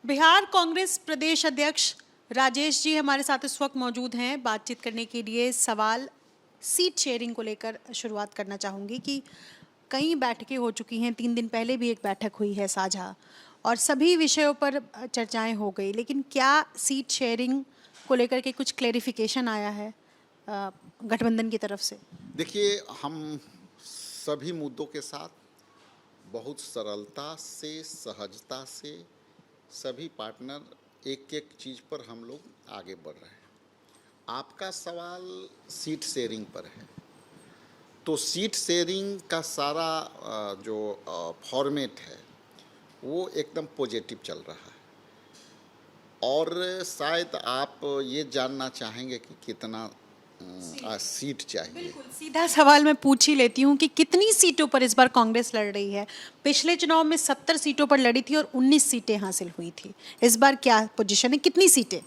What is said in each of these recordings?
बिहार कांग्रेस प्रदेश अध्यक्ष राजेश जी हमारे साथ इस वक्त मौजूद हैं बातचीत करने के लिए। सवाल सीट शेयरिंग को लेकर शुरुआत करना चाहूँगी कि कई बैठकें हो चुकी हैं, 3 दिन पहले भी एक बैठक हुई है साझा, और सभी विषयों पर चर्चाएं हो गई, लेकिन क्या सीट शेयरिंग को लेकर के कुछ क्लेरिफिकेशन आया है गठबंधन की तरफ से? देखिए, हम सभी मुद्दों के साथ बहुत सरलता से, सहजता से सभी पार्टनर एक एक चीज़ पर हम लोग आगे बढ़ रहे हैं। आपका सवाल सीट शेयरिंग पर है, तो सीट शेयरिंग का सारा जो फॉर्मेट है वो एकदम पॉजिटिव चल रहा है। और शायद आप ये जानना चाहेंगे कि कितना सीट चाहिए। बिल्कुल, सीधा सवाल मैं पूछ ही लेती हूँ कि कितनी सीटों पर इस बार कांग्रेस लड़ रही है? पिछले चुनाव में 70 सीटों पर लड़ी थी और 19 सीटें हासिल हुई थी। इस बार क्या पोजीशन है, कितनी सीटें?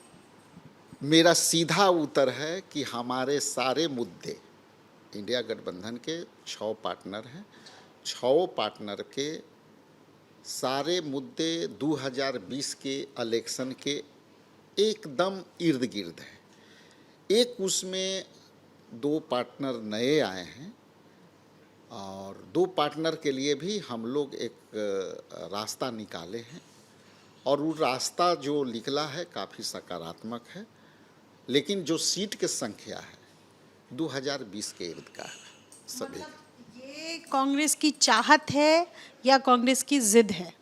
मेरा सीधा उत्तर है कि हमारे सारे मुद्दे, इंडिया गठबंधन के 6 पार्टनर हैं, 6 पार्टनर के सारे मुद्दे 2020 के इलेक्शन के एकदम इर्द गिर्द हैं। एक उसमें 2 पार्टनर नए आए हैं और 2 पार्टनर के लिए भी हम लोग एक रास्ता निकाले हैं, और वो रास्ता जो निकला है काफ़ी सकारात्मक है। लेकिन जो सीट की संख्या है 2020 के इर्द का है सभी। ये कांग्रेस की चाहत है या कांग्रेस की जिद है?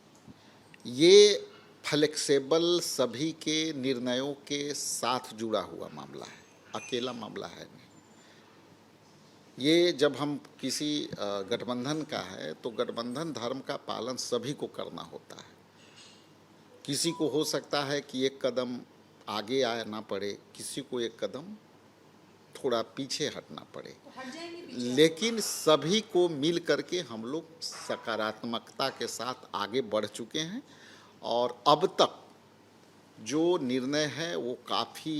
ये फ्लेक्सिबल सभी के निर्णयों के साथ जुड़ा हुआ मामला है, अकेला मामला है नहीं। ये जब हम किसी गठबंधन का है तो गठबंधन धर्म का पालन सभी को करना होता है। किसी को हो सकता है कि एक कदम आगे आना पड़े, किसी को एक कदम थोड़ा पीछे हटना पड़े, लेकिन सभी को मिल करके हम लोग सकारात्मकता के साथ आगे बढ़ चुके हैं। और अब तक जो निर्णय है वो काफ़ी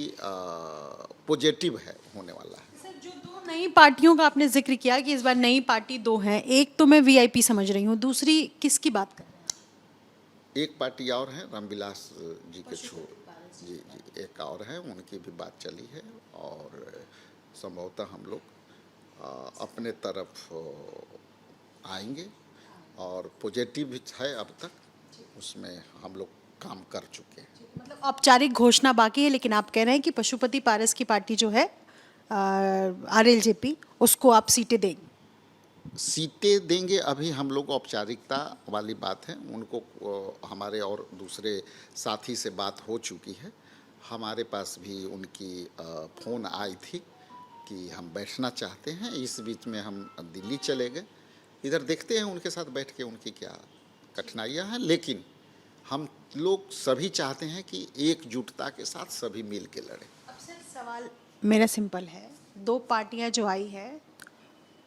पॉजिटिव है, होने वाला है। सर, जो 2 नई पार्टियों का आपने जिक्र किया कि इस बार नई पार्टी 2 हैं, एक तो मैं वीआईपी समझ रही हूँ, दूसरी किसकी बात कर रहे हैं? एक पार्टी और है, रामविलास जी के छोड़ जी जी एक और है, उनकी भी बात चली है, और संभवतः हम लोग अपने तरफ आएंगे, और पॉजिटिव है अब तक, उसमें हम लोग काम कर चुके हैं। मतलब औपचारिक घोषणा बाकी है, लेकिन आप कह रहे हैं कि पशुपति पारस की पार्टी जो है आरएलजेपी, उसको आप सीटें देंगे? सीटें देंगे, अभी हम लोग औपचारिकता वाली बात है, उनको हमारे और दूसरे साथी से बात हो चुकी है। हमारे पास भी उनकी फ़ोन आई थी कि हम बैठना चाहते हैं। इस बीच में हम दिल्ली चले गए, इधर देखते हैं उनके साथ बैठ के उनकी क्या कठिनाइयां हैं, लेकिन हम लोग सभी चाहते हैं कि एकजुटता के साथ सभी मिल के लड़ें। अब सर, सवाल मेरा सिंपल है। 2 पार्टियां जो आई है,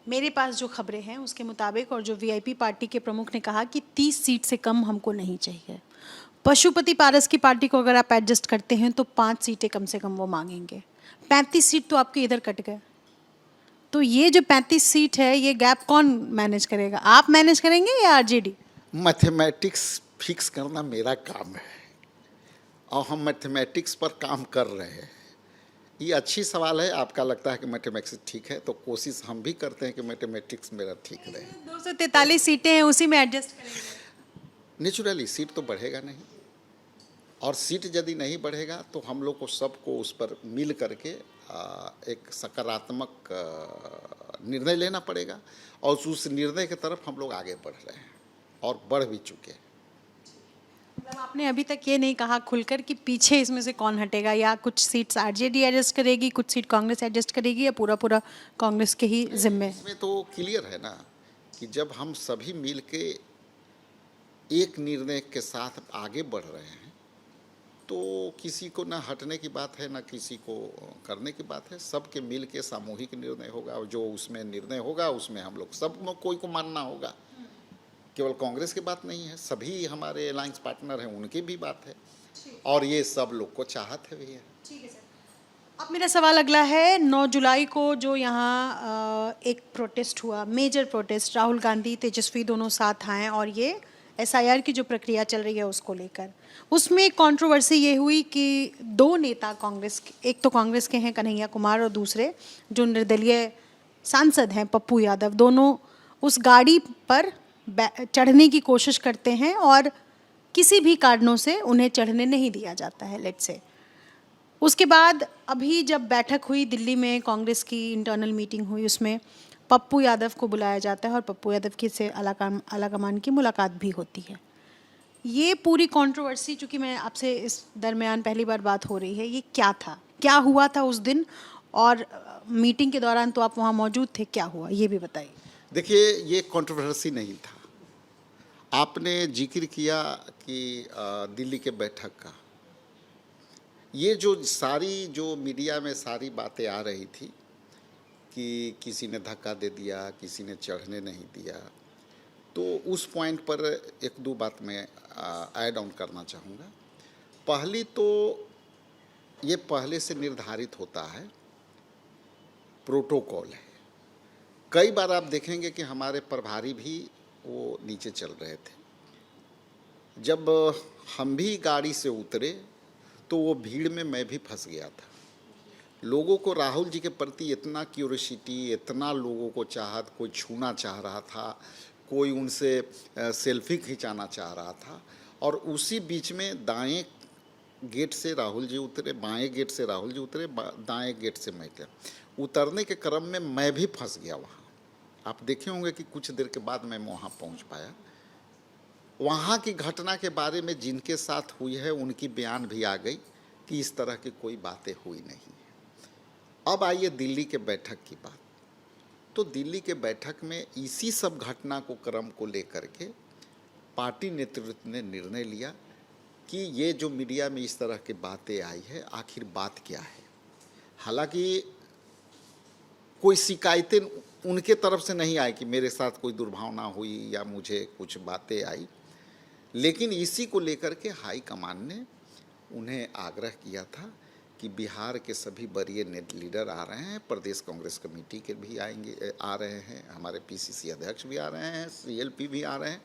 मेरे पास जो खबरें हैं उसके मुताबिक, और जो वीआईपी पार्टी के प्रमुख ने कहा कि 30 सीट से कम हमको नहीं चाहिए। पशुपति पारस की पार्टी को अगर आप एडजस्ट करते हैं तो 5 सीटें कम से कम वो मांगेंगे। 35 सीट तो आपके इधर कट गए। तो ये जो 35 सीट है, ये गैप कौन मैनेज करेगा? आप मैनेज करेंगे या आरजेडी? मैथमेटिक्स फिक्स करना मेरा काम है, और हम मैथमेटिक्स पर काम कर रहे हैं। ये अच्छी सवाल है, आपका लगता है कि मैथमेटिक्स ठीक है, तो कोशिश हम भी करते हैं कि मैथमेटिक्स मेरा ठीक रहे। 243 सीटें हैं, उसी में एडजस्ट करेंगे। नेचुरली सीट तो बढ़ेगा नहीं, और सीट यदि नहीं बढ़ेगा तो हम लोग को सबको उस पर मिल करके एक सकारात्मक निर्णय लेना पड़ेगा, और उस निर्णय की तरफ हम लोग आगे बढ़ रहे हैं और बढ़ भी चुके हैं। मतलब आपने अभी तक ये नहीं कहा खुलकर कि पीछे इसमें से कौन हटेगा, या कुछ सीट्स आरजेडी एडजस्ट करेगी, कुछ सीट कांग्रेस एडजस्ट करेगी, या पूरा पूरा कांग्रेस के ही जिम्मे? इसमें तो क्लियर है ना कि जब हम सभी मिल के एक निर्णय के साथ आगे बढ़ रहे हैं तो किसी को ना हटने की बात है, ना किसी को करने की बात है। सबके मिल के सामूहिक निर्णय होगा, और जो उसमें निर्णय होगा उसमें हम लोग सब कोई को मानना होगा। केवल कांग्रेस की बात नहीं है, सभी हमारे अलायंस पार्टनर हैं, उनकी भी बात है, और ये सब लोग को चाहत है भैया। ठीक है सर। अब मेरा सवाल अगला है, 9 जुलाई को जो यहाँ एक प्रोटेस्ट हुआ, मेजर प्रोटेस्ट, राहुल गांधी तेजस्वी दोनों साथ आए, और ये एसआईआर की जो प्रक्रिया चल रही है उसको लेकर, उसमें कंट्रोवर्सी ये हुई कि दो नेता कांग्रेस के, एक तो कांग्रेस के हैं कन्हैया कुमार और दूसरे जो निर्दलीय सांसद हैं पप्पू यादव, दोनों उस गाड़ी पर चढ़ने की कोशिश करते हैं और किसी भी कारणों से उन्हें चढ़ने नहीं दिया जाता है, लेट्स से। उसके बाद अभी जब बैठक हुई दिल्ली में, कांग्रेस की इंटरनल मीटिंग हुई, उसमें पप्पू यादव को बुलाया जाता है और पप्पू यादव की से आलाकमान की मुलाकात भी होती है। ये पूरी कंट्रोवर्सी, चूँकि मैं आपसे इस दरमियान पहली बार बात हो रही है, ये क्या था, क्या हुआ था उस दिन, और मीटिंग के दौरान तो आप वहाँ मौजूद थे, क्या हुआ ये भी बताइए। देखिए, ये कंट्रोवर्सी नहीं था। आपने जिक्र किया कि दिल्ली के बैठक का, ये जो मीडिया में सारी बातें आ रही थी कि किसी ने धक्का दे दिया, किसी ने चढ़ने नहीं दिया, तो उस पॉइंट पर एक दो बात मैं ऐड ऑन करना चाहूँगा। पहली तो ये पहले से निर्धारित होता है, प्रोटोकॉल है। कई बार आप देखेंगे कि हमारे प्रभारी भी वो नीचे चल रहे थे। जब हम भी गाड़ी से उतरे तो वो भीड़ में मैं भी फंस गया था। लोगों को राहुल जी के प्रति इतना क्यूरियोसिटी, इतना लोगों को चाहत, कोई छूना चाह रहा था, कोई उनसे सेल्फी खिंचाना चाह रहा था, और उसी बीच में दाएं गेट से राहुल जी उतरे, बाएं गेट से राहुल जी उतरे, दाएं गेट से मैं गया। उतरने के क्रम में मैं भी फंस गया वहाँ। आप देखे होंगे कि कुछ देर के बाद मैं वहाँ पहुँच पाया। वहाँ की घटना के बारे में जिनके साथ हुई है उनकी बयान भी आ गई कि इस तरह की कोई बातें हुई नहीं। अब आइए दिल्ली के बैठक की बात। तो दिल्ली के बैठक में इसी सब घटना को क्रम को लेकर के पार्टी नेतृत्व ने निर्णय लिया कि ये जो मीडिया में इस तरह की बातें आई है, आखिर बात क्या है। हालांकि कोई शिकायतें उनके तरफ से नहीं आई कि मेरे साथ कोई दुर्भावना हुई या मुझे कुछ बातें आई, लेकिन इसी को लेकर के हाई कमान ने उन्हें आग्रह किया था कि बिहार के सभी वरीय लीडर आ रहे हैं, प्रदेश कांग्रेस कमेटी के भी आ रहे हैं, हमारे पीसीसी अध्यक्ष भी आ रहे हैं, सीएलपी भी आ रहे हैं,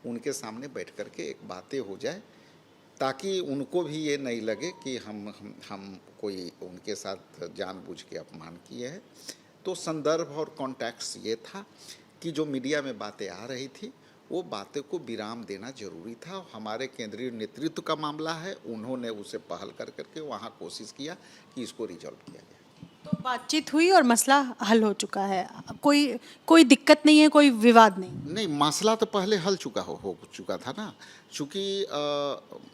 उनके सामने बैठ कर के एक बातें हो जाए ताकि उनको भी ये नहीं लगे कि हम कोई उनके साथ जानबूझ के अपमान किए हैं। तो संदर्भ और कॉन्टेक्स्ट ये था कि जो मीडिया में बातें आ रही थी वो बातें को विराम देना जरूरी था। हमारे केंद्रीय नेतृत्व का मामला है, उन्होंने उसे पहल कर करके वहाँ कोशिश किया कि इसको रिजॉल्व किया जाए। तो बातचीत हुई और मसला हल हो चुका है, कोई दिक्कत नहीं है, कोई विवाद नहीं। मसला तो पहले हल हो चुका था ना, चूँकि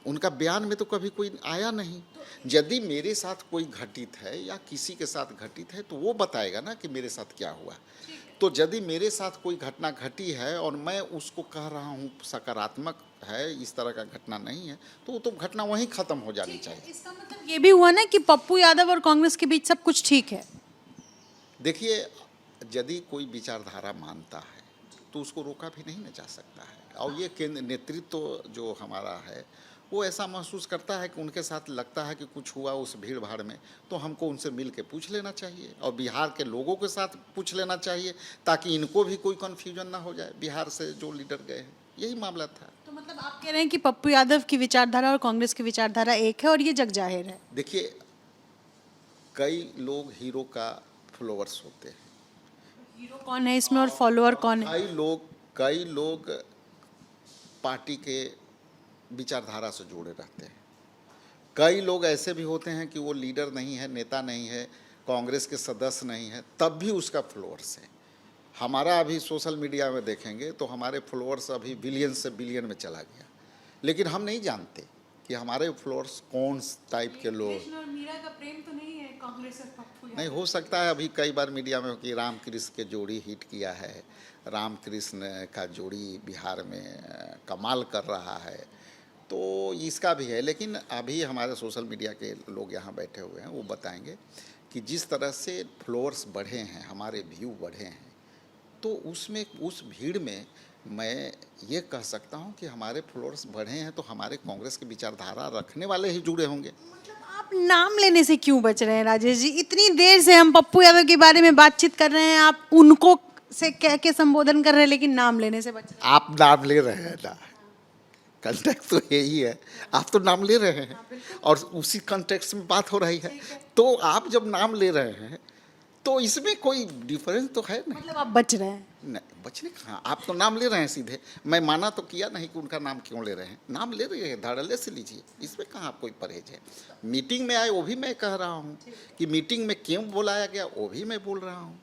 उनका बयान में तो कभी कोई आया नहीं। यदि मेरे साथ कोई घटित है या किसी के साथ घटित है तो वो बताएगा ना कि मेरे साथ क्या हुआ। तो यदि मेरे साथ कोई घटना घटी है और मैं उसको कह रहा हूँ सकारात्मक है, इस तरह का घटना नहीं है, तो वो तो घटना वहीं ख़त्म हो जानी चाहिए। इसका मतलब ये भी हुआ ना कि पप्पू यादव और कांग्रेस के बीच सब कुछ ठीक है। देखिए, यदि कोई विचारधारा मानता है तो उसको रोका भी नहीं ना जा सकता है। और ये केंद्र नेतृत्व जो हमारा है वो ऐसा महसूस करता है कि उनके साथ लगता है कि कुछ हुआ उस भीड़ भाड़ में, तो हमको उनसे मिल के पूछ लेना चाहिए और बिहार के लोगों के साथ पूछ लेना चाहिए ताकि इनको भी कोई कन्फ्यूजन ना हो जाए बिहार से जो लीडर गए हैं। यही मामला था। तो मतलब आप कह रहे हैं कि पप्पू यादव की विचारधारा और कांग्रेस की विचारधारा एक है और ये जग जाहिर है। देखिए, कई लोग हीरो का फॉलोअर्स होते हैं। हीरो कौन है इसमें और फॉलोअर कौन है? कई लोग पार्टी के विचारधारा से जुड़े रहते हैं। कई लोग ऐसे भी होते हैं कि वो लीडर नहीं है, नेता नहीं है, कांग्रेस के सदस्य नहीं है, तब भी उसका फॉलोअर्स है। हमारा अभी सोशल मीडिया में देखेंगे तो हमारे फॉलोअर्स अभी बिलियन से बिलियन में चला गया, लेकिन हम नहीं जानते कि हमारे फॉलोअर्स कौन टाइप के लोग। मीरा का प्रेम तो नहीं है कांग्रेस और पप्पू? नहीं, हो सकता है अभी कई बार मीडिया में कि राम कृष्ण के जोड़ी हिट किया है, राम कृष्ण का जोड़ी बिहार में कमाल कर रहा है, तो इसका भी है। लेकिन अभी हमारे सोशल मीडिया के लोग यहाँ बैठे हुए हैं, वो बताएंगे कि जिस तरह से फॉलोअर्स बढ़े हैं, हमारे व्यू बढ़े हैं, तो उसमें उस भीड़ में मैं ये कह सकता हूँ कि हमारे फॉलोअर्स बढ़े हैं तो हमारे कांग्रेस की विचारधारा रखने वाले ही जुड़े होंगे। आप नाम लेने से क्यों बच रहे हैं राजेश जी? इतनी देर से हम पप्पू यादव के बारे में बातचीत कर रहे हैं, आप उनको से कह के संबोधन कर रहे हैं लेकिन नाम लेने से बच रहे हैं। आप नाम ले रहे हैं ना, कंटेक्स्ट तो यही है, आप तो नाम ले रहे हैं और उसी कंटेक्स्ट में बात हो रही है, तो आप जब नाम ले रहे हैं तो इसमें कोई डिफरेंस तो है नहीं। मतलब आप बच रहे हैं। नहीं, बचने कहाँ, आप तो नाम ले रहे हैं सीधे, मैं माना तो किया नहीं कि उनका नाम क्यों ले रहे हैं, नाम ले रहे हैं, धड़ल्ले से लीजिए, इसमें कहाँ कोई परहेज है। मीटिंग में आए वो भी मैं कह रहा हूँ कि मीटिंग में क्यों बुलाया गया वो भी मैं बोल रहा हूँ,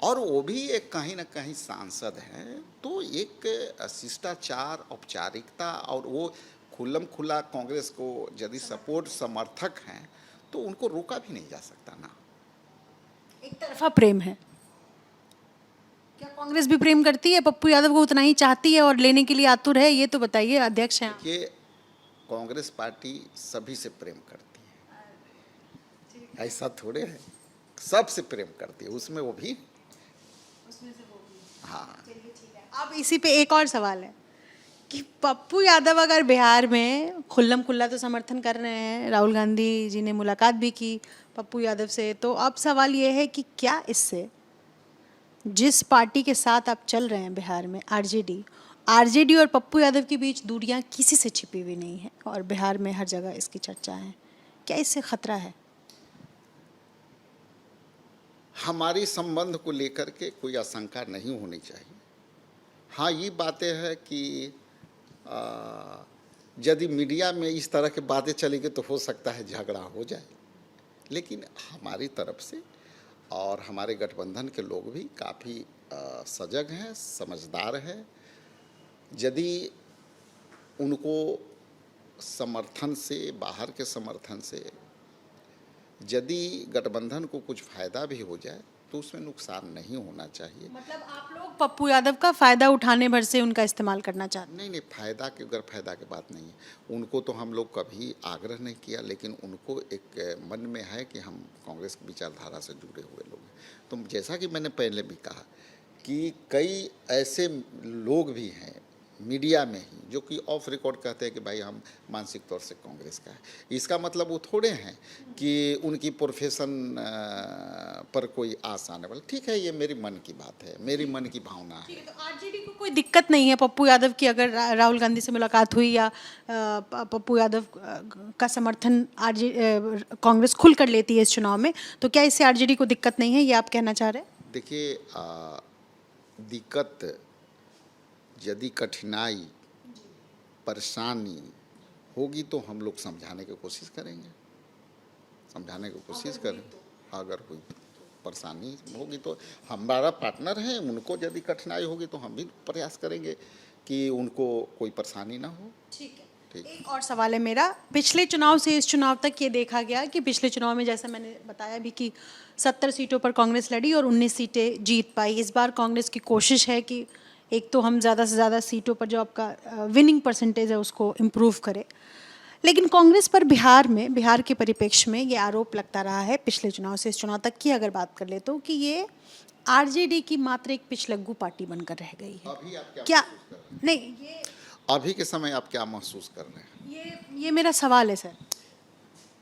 और वो भी एक कहीं ना कहीं सांसद हैं, तो एक शिष्टाचार, औपचारिकता, और वो खुल्लम खुला कांग्रेस को यदि सपोर्ट समर्थक हैं तो उनको रोका भी नहीं जा सकता ना। एक तरफा प्रेम है। क्या कांग्रेस भी प्रेम करती है, पप्पू यादव को उतना ही चाहती है और लेने के लिए आतुर है, ये तो बताइए अध्यक्ष हैं आप। ये कांग्रेस पार्टी सभी से प्रेम करती है, ऐसा थोड़े है, सबसे प्रेम करती है, उसमें वो भी। हाँ, अब इसी पे एक और सवाल है कि पप्पू यादव अगर बिहार में खुल्लम खुल्ला तो समर्थन कर रहे हैं, राहुल गांधी जी ने मुलाकात भी की पप्पू यादव से, तो अब सवाल ये है कि क्या इससे जिस पार्टी के साथ आप चल रहे हैं बिहार में, आरजेडी और पप्पू यादव के बीच दूरियां किसी से छिपी हुई नहीं है और बिहार में हर जगह इसकी चर्चा है, क्या इससे खतरा है? हमारी संबंध को लेकर के कोई आशंका नहीं होनी चाहिए। हाँ, ये बातें हैं कि यदि मीडिया में इस तरह की बातें चलेगी तो हो सकता है झगड़ा हो जाए, लेकिन हमारी तरफ से और हमारे गठबंधन के लोग भी काफ़ी सजग हैं, समझदार हैं। यदि उनको समर्थन से, बाहर के समर्थन से यदि गठबंधन को कुछ फायदा भी हो जाए तो उसमें नुकसान नहीं होना चाहिए। मतलब आप लोग पप्पू यादव का फायदा उठाने भर से उनका इस्तेमाल करना चाहते हैं? नहीं नहीं, फायदा की बात नहीं है। उनको तो हम लोग कभी आग्रह नहीं किया, लेकिन उनको एक मन में है कि हम कांग्रेस की विचारधारा से जुड़े हुए लोग हैं। तो जैसा कि मैंने पहले भी कहा कि कई ऐसे लोग भी हैं मीडिया में ही जो कि ऑफ रिकॉर्ड कहते हैं कि भाई हम मानसिक तौर से कांग्रेस का है। इसका मतलब वो थोड़े हैं कि उनकी प्रोफेशन पर कोई आस आने वाला। ठीक है, ये मेरी मन की बात है, मेरी मन की भावना है। तो आरजेडी को कोई दिक्कत नहीं है पप्पू यादव की अगर राहुल गांधी से मुलाकात हुई या पप्पू यादव का समर्थन कांग्रेस खुल कर लेती है इस चुनाव में, तो क्या इससे आरजेडी को दिक्कत नहीं है, ये आप कहना चाह रहे हैं? देखिए, दिक्कत यदि कठिनाई, परेशानी होगी तो हम लोग समझाने की कोशिश करेंगे, समझाने की कोशिश करें। अगर हुई परेशानी होगी तो हमारा पार्टनर हैं, उनको यदि कठिनाई होगी तो हम भी प्रयास करेंगे कि उनको कोई परेशानी ना हो। ठीक है। ठीक। एक और सवाल है मेरा, पिछले चुनाव से इस चुनाव तक ये देखा गया कि पिछले चुनाव में जैसा मैंने बताया भी कि 70 सीटों पर कांग्रेस लड़ी और 19 सीटें जीत पाई। इस बार कांग्रेस की कोशिश है कि एक तो हम ज़्यादा से ज़्यादा सीटों पर जो आपका विनिंग परसेंटेज है उसको इम्प्रूव करें, लेकिन कांग्रेस पर बिहार के परिप्रेक्ष्य में ये आरोप लगता रहा है पिछले चुनाव से इस चुनाव तक की अगर बात कर ले तो कि ये आरजेडी की मात्र एक पिछलग्गू पार्टी बनकर रह गई है। अभी आप क्या नहीं, ये अभी के समय आप क्या महसूस कर रहे हैं? ये मेरा सवाल है सर,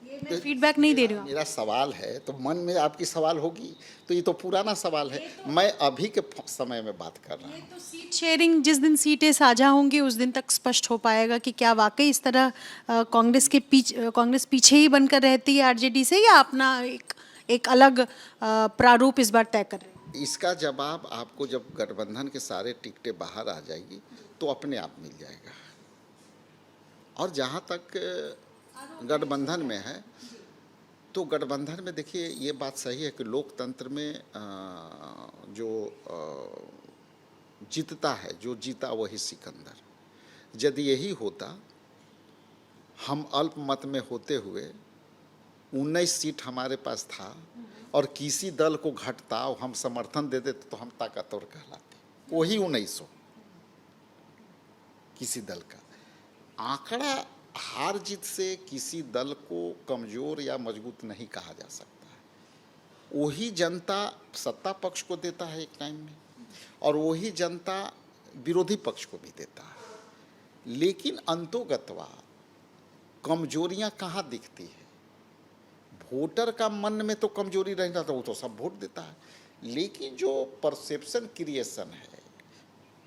ये मैं फीडबैक नहीं दे रही हूँ। मेरा सवाल है तो मन में आपकी सवाल होगी, तो ये तो पुराना सवाल है, मैं अभी के समय में बात कर रहा हूँ। तो सीट शेयरिंग, जिस दिन सीटें साझा होंगी उस दिन तक स्पष्ट हो पाएगा कि क्या वाकई इस तरह कांग्रेस पीछे ही बनकर रहती है आरजेडी से, या अपना एक अलग प्रारूप इस बार तय कर रही है? इसका जवाब आपको जब गठबंधन के सारे टिकटें बाहर आ जाएगी तो अपने आप मिल जाएगा। और जहाँ तक गठबंधन में है तो गठबंधन में देखिए, ये बात सही है कि लोकतंत्र में जो जीतता है, जो जीता वही सिकंदर। यदि यही होता, हम अल्प मत में होते हुए 19 सीट हमारे पास था और किसी दल को घटता और हम समर्थन दे देते तो हम ताकतवर कहलाते, वही 1900 किसी दल का आंकड़ा। हार जीत से किसी दल को कमजोर या मजबूत नहीं कहा जा सकता है। वही जनता सत्ता पक्ष को देता है एक टाइम में, और वही जनता विरोधी पक्ष को भी देता है, लेकिन अंतोगत्वा कमजोरियां कहाँ दिखती है? वोटर का मन में तो कमजोरी रहता था, वो तो सब वोट देता है, लेकिन जो परसेप्शन क्रिएशन है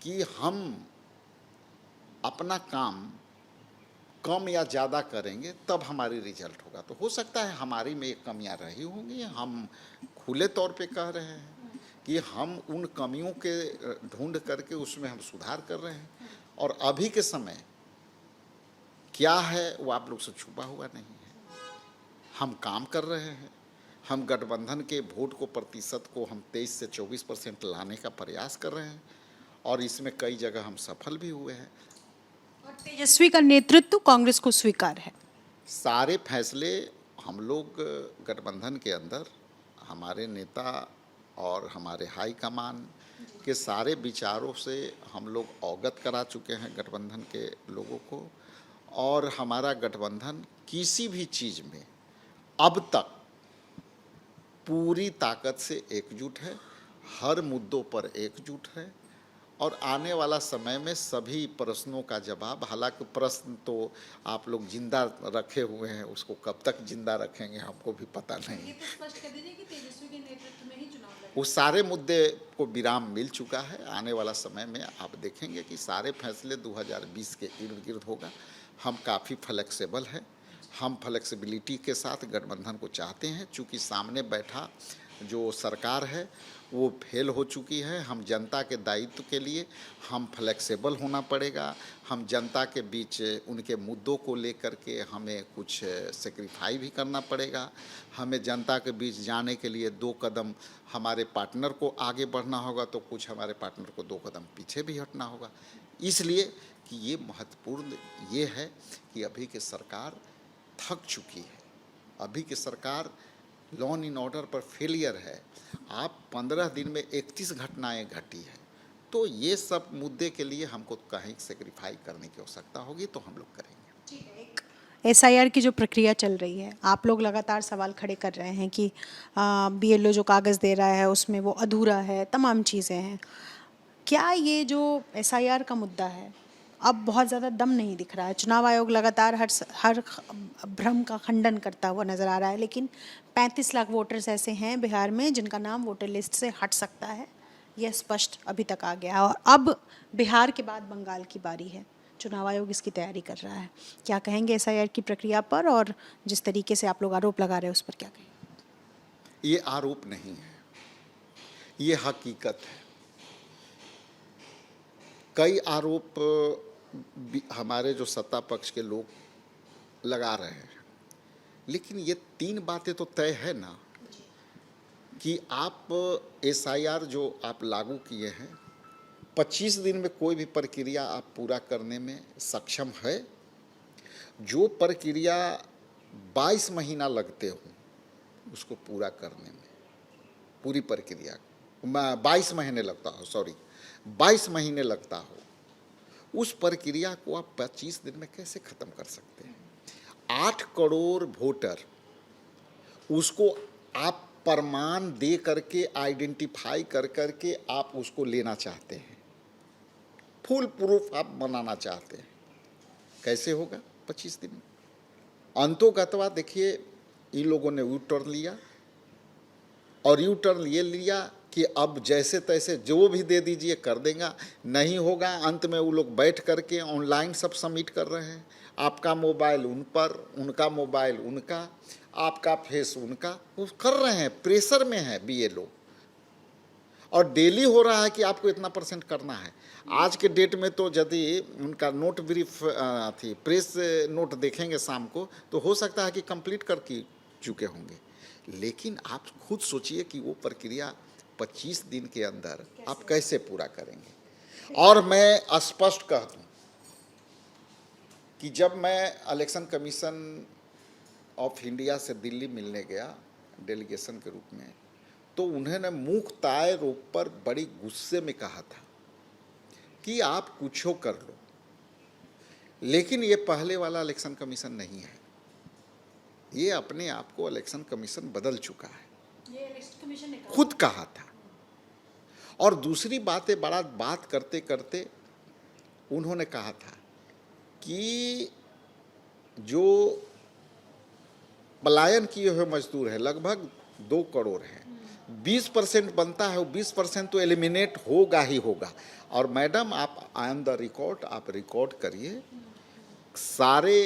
कि हम अपना काम कम या ज़्यादा करेंगे तब हमारी रिजल्ट होगा। तो हो सकता है हमारी में कमियां रही होंगी, हम खुले तौर पे कह रहे हैं कि हम उन कमियों के ढूंढ करके उसमें हम सुधार कर रहे हैं, और अभी के समय क्या है वो आप लोग से छुपा हुआ नहीं है। हम काम कर रहे हैं, हम गठबंधन के वोट को प्रतिशत को हम 23 से 24% लाने का प्रयास कर रहे हैं, और इसमें कई जगह हम सफल भी हुए हैं। और तेजस्वी का नेतृत्व कांग्रेस को स्वीकार है। सारे फैसले हम लोग गठबंधन के अंदर, हमारे नेता और हमारे हाई कमान के सारे विचारों से हम लोग अवगत करा चुके हैं गठबंधन के लोगों को, और हमारा गठबंधन किसी भी चीज़ में अब तक पूरी ताकत से एकजुट है, हर मुद्दों पर एकजुट है, और आने वाला समय में सभी प्रश्नों का जवाब, हालांकि प्रश्न तो आप लोग जिंदा रखे हुए हैं, उसको कब तक जिंदा रखेंगे हमको भी पता नहीं। ये तो स्पष्ट कर दीजिए कि तेजस्वी के नेतृत्व में ही चुनाव लड़ेंगे। उस सारे मुद्दे को विराम मिल चुका है। आने वाला समय में आप देखेंगे कि सारे फैसले 2020 के इर्द गिर्द होगा। हम काफ़ी फ्लेक्सिबल हैं, हम फ्लेक्सिबिलिटी के साथ गठबंधन को चाहते हैं। चूँकि सामने बैठा जो सरकार है वो फेल हो चुकी है, हम जनता के दायित्व के लिए हम फ्लेक्सिबल होना पड़ेगा। हम जनता के बीच उनके मुद्दों को लेकर के हमें कुछ सेक्रीफाई भी करना पड़ेगा। हमें जनता के बीच जाने के लिए 2 कदम हमारे पार्टनर को आगे बढ़ना होगा, तो कुछ हमारे पार्टनर को 2 कदम पीछे भी हटना होगा। इसलिए कि ये महत्वपूर्ण ये है कि अभी की सरकार थक चुकी है, अभी की सरकार लॉ एंड ऑर्डर पर फेलियर है। आप 15 दिन में 31 घटनाएं घटी है, तो ये सब मुद्दे के लिए हमको कहीं सेक्रीफाई करने की आवश्यकता होगी, तो हम लोग करेंगे। ठीक है, एक एसआईआर की जो प्रक्रिया चल रही है, आप लोग लगातार सवाल खड़े कर रहे हैं कि बीएलओ जो कागज़ दे रहा है उसमें वो अधूरा है, तमाम चीज़ें हैं। क्या ये जो एसआईआर का मुद्दा है अब बहुत ज़्यादा दम नहीं दिख रहा है? चुनाव आयोग लगातार हर भ्रम का खंडन करता हुआ नज़र आ रहा है, लेकिन 35 लाख वोटर्स ऐसे हैं बिहार में जिनका नाम वोटर लिस्ट से हट सकता है, यह स्पष्ट अभी तक आ गया है। और अब बिहार के बाद बंगाल की बारी है, चुनाव आयोग इसकी तैयारी कर रहा है। क्या कहेंगे एसआईआर की प्रक्रिया पर, और जिस तरीके से आप लोग आरोप लगा रहे हैं उस पर क्या कहेंगे? ये आरोप नहीं है, ये हकीकत है। कई आरोप हमारे जो सत्ता पक्ष के लोग लगा रहे हैं, लेकिन ये 3 बातें तो तय है ना कि आप एसआईआर जो आप लागू किए हैं, 25 दिन में कोई भी प्रक्रिया आप पूरा करने में सक्षम है। जो प्रक्रिया 22 महीना लगते हो उसको पूरा करने में, पूरी प्रक्रिया 22 महीने लगता हो, 22 महीने लगता हो, उस प्रक्रिया को आप 25 दिन में कैसे ख़त्म कर सकते हैं? 8 करोड़ वोटर, उसको आप प्रमाण दे करके, आइडेंटिफाई कर करके आप उसको लेना चाहते हैं, फुल प्रूफ आप बनाना चाहते हैं, कैसे होगा 25 दिन में? अंतोगतवा देखिए, इन लोगों ने यू टर्न लिया, और यू टर्न ये लिया कि अब जैसे तैसे जो भी दे दीजिए कर देगा, नहीं होगा। अंत में वो लोग बैठ करके ऑनलाइन सब सबमिट कर रहे हैं। आपका मोबाइल उन पर, उनका मोबाइल उनका, आपका फेस उनका, वो कर रहे हैं, प्रेशर में है बीएलओ, और डेली हो रहा है कि आपको इतना % करना है। आज के डेट में तो यदि उनका नोट ब्रीफ थी, प्रेस नोट देखेंगे शाम को, तो हो सकता है कि कंप्लीट कर चुके होंगे। लेकिन आप खुद सोचिए कि वो प्रक्रिया 25 दिन के अंदर आप कैसे पूरा करेंगे? और मैं स्पष्ट कह दूं कि जब मैं इलेक्शन कमीशन ऑफ इंडिया से दिल्ली मिलने गया डेलीगेशन के रूप में, तो उन्होंने मुख ताय रूप पर बड़ी गुस्से में कहा था कि आप कुछ हो कर लो, लेकिन ये पहले वाला इलेक्शन कमीशन नहीं है, ये अपने आप को इलेक्शन कमीशन बदल चुका है, ये इलेक्शन कमीशन ने खुद कहा था। और दूसरी बात करते करते उन्होंने कहा था कि जो पलायन किए हुए मजदूर हैं लगभग 2 करोड़ हैं, 20% बनता है, वो 20% तो एलिमिनेट होगा ही होगा। और मैडम आप ऑन द रिकॉर्ड, आप रिकॉर्ड करिए सारे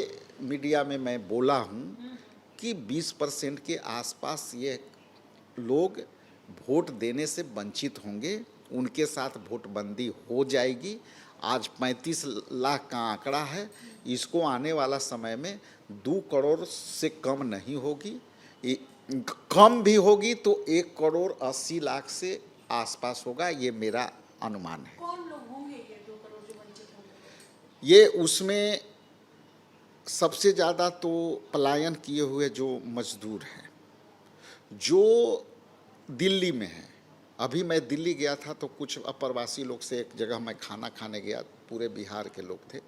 मीडिया में मैं बोला हूँ कि 20% के आसपास ये लोग वोट देने से वंचित होंगे, उनके साथ वोटबंदी हो जाएगी। आज 35 लाख का आंकड़ा है, इसको आने वाला समय में 2 करोड़ से कम नहीं होगी, कम भी होगी तो 1 करोड़ 80 लाख से आसपास होगा, ये मेरा अनुमान है। कौन लोग होंगे ये 2 करोड़ जो वंचित होंगे? ये उसमें सबसे ज़्यादा तो पलायन किए हुए जो मजदूर हैं, जो दिल्ली में हैं। अभी मैं दिल्ली गया था तो कुछ अप्रवासी लोग से एक जगह मैं खाना खाने गया, पूरे बिहार के लोग थे।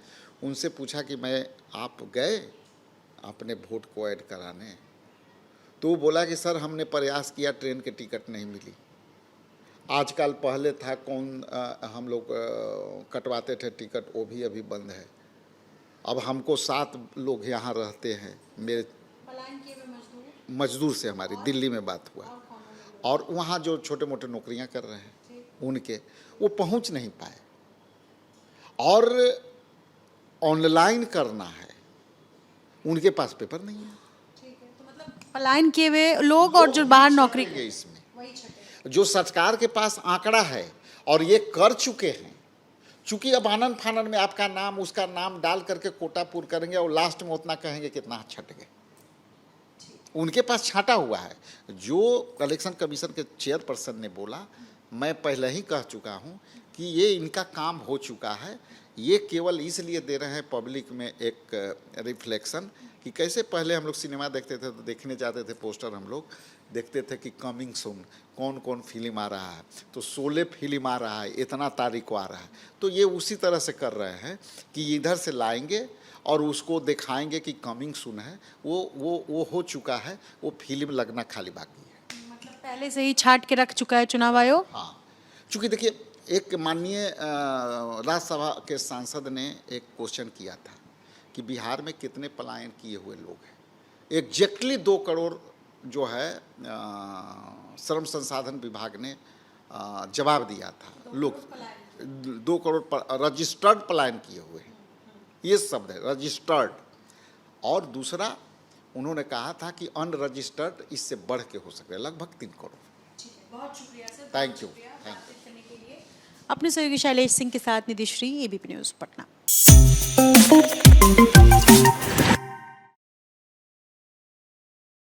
उनसे पूछा कि आप गए अपने वोट को ऐड कराने? तो वो बोला कि सर हमने प्रयास किया, ट्रेन के टिकट नहीं मिली। आजकल पहले था हम लोग कटवाते थे टिकट, वो भी अभी बंद है। अब हमको 7 लोग यहाँ रहते हैं, मेरे पलायन किए हुए मजदूर से हमारी दिल्ली में बात हुआ, और वहाँ जो छोटे मोटे नौकरियाँ कर रहे हैं उनके, वो पहुँच नहीं पाए। और ऑनलाइन करना है, उनके पास पेपर नहीं है। ठीक है, तो मतलब पलायन किए हुए लोग और जो बाहर नौकरी ये इसमें जो सरकार के पास आंकड़ा है और ये कर चुके हैं, चूंकि अब आनंद फानन में आपका नाम उसका नाम डाल करके कोटा पूर्ण करेंगे और लास्ट में उतना कहेंगे कितना छट गए। उनके पास छांटा हुआ है। जो इलेक्शन कमीशन के चेयरपर्सन ने बोला, मैं पहले ही कह चुका हूं कि ये इनका काम हो चुका है। ये केवल इसलिए दे रहे हैं पब्लिक में एक रिफ्लेक्शन कि कैसे पहले हम लोग सिनेमा देखते थे तो देखने जाते थे, पोस्टर हम लोग देखते थे कि कमिंग सून, कौन कौन फिल्म आ रहा है, तो 16 फिल्म आ रहा है, इतना तारीख को आ रहा है। तो ये उसी तरह से कर रहे हैं कि इधर से लाएंगे और उसको दिखाएंगे कि कमिंग सून है। वो हो चुका है, वो फिल्म लगना खाली बाकी है। मतलब पहले से ही छाट के रख चुका है चुनाव आयोग। हाँ, चूँकि देखिए एक माननीय राज्यसभा के सांसद ने एक क्वेश्चन किया था कि बिहार में कितने पलायन किए हुए लोग हैं। एग्जैक्टली 2 करोड़ जो है श्रम संसाधन विभाग ने जवाब दिया था। लोग 2 करोड़ रजिस्टर्ड पलायन किए हुए हैं, ये शब्द है रजिस्टर्ड। और दूसरा उन्होंने कहा था कि अनरजिस्टर्ड इससे बढ़ के हो सकता है, लगभग 3 करोड़। बहुत शुक्रिया सर, थैंक यू। अपने सहयोगी शैलेश सिंह के साथ निधिश्री, एबीपी न्यूज़ पटना।